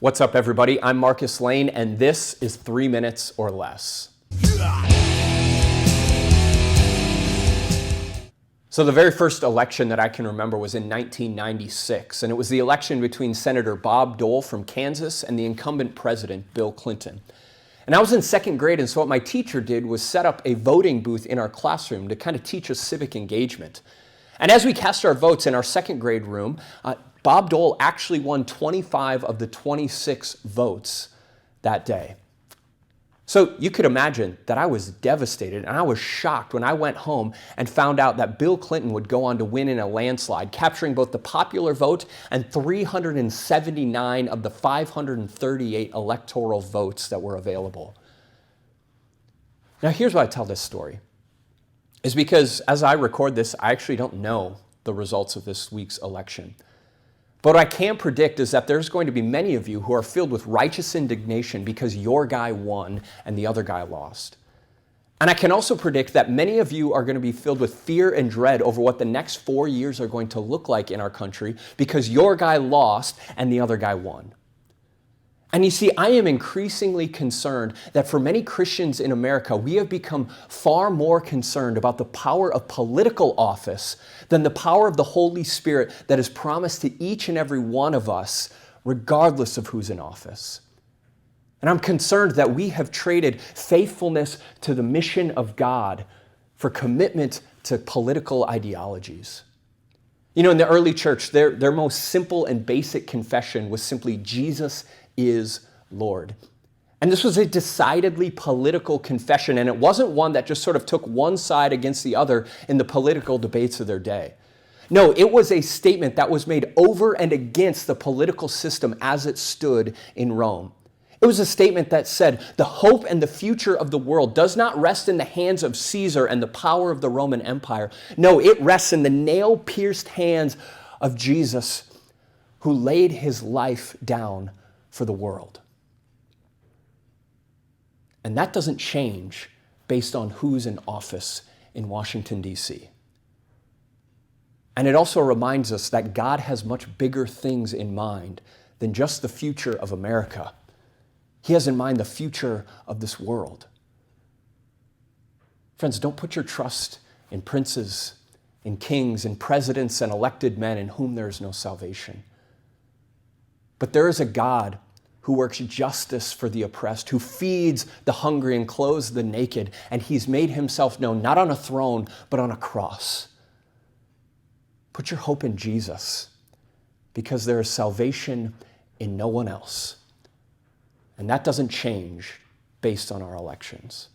What's up, everybody? I'm Marcus Lane, and this is 3 Minutes or Less. So the very first election that I can remember was in 1996, and it was the election between Senator Bob Dole from Kansas and the incumbent president, Bill Clinton. And I was in second grade, and so what my teacher did was set up a voting booth in our classroom to kind of teach us civic engagement. And as we cast our votes in our second grade room, Bob Dole actually won 25 of the 26 votes that day. So you could imagine that I was devastated and I was shocked when I went home and found out that Bill Clinton would go on to win in a landslide, capturing both the popular vote and 379 of the 538 electoral votes that were available. Now here's why I tell this story. Is because as I record this, I actually don't know the results of this week's election. But what I can predict is that there's going to be many of you who are filled with righteous indignation because your guy won and the other guy lost. And I can also predict that many of you are going to be filled with fear and dread over what the next 4 years are going to look like in our country because your guy lost and the other guy won. And you see, I am increasingly concerned that for many Christians in America, we have become far more concerned about the power of political office than the power of the Holy Spirit that is promised to each and every one of us, regardless of who's in office. And I'm concerned that we have traded faithfulness to the mission of God for commitment to political ideologies. You know, in the early church, their most simple and basic confession was simply Jesus is Lord. And this was a decidedly political confession, and it wasn't one that just sort of took one side against the other in the political debates of their day. No, it was a statement that was made over and against the political system as it stood in Rome. It was a statement that said, the hope and the future of the world does not rest in the hands of Caesar and the power of the Roman Empire. No, it rests in the nail-pierced hands of Jesus, who laid his life down for the world. And that doesn't change based on who's in office in Washington, D.C. And it also reminds us that God has much bigger things in mind than just the future of America. He has in mind the future of this world. Friends, don't put your trust in princes, in kings, in presidents, and elected men in whom there is no salvation. But there is a God who works justice for the oppressed, who feeds the hungry and clothes the naked, and he's made himself known not on a throne, but on a cross. Put your hope in Jesus, because there is salvation in no one else. And that doesn't change based on our elections.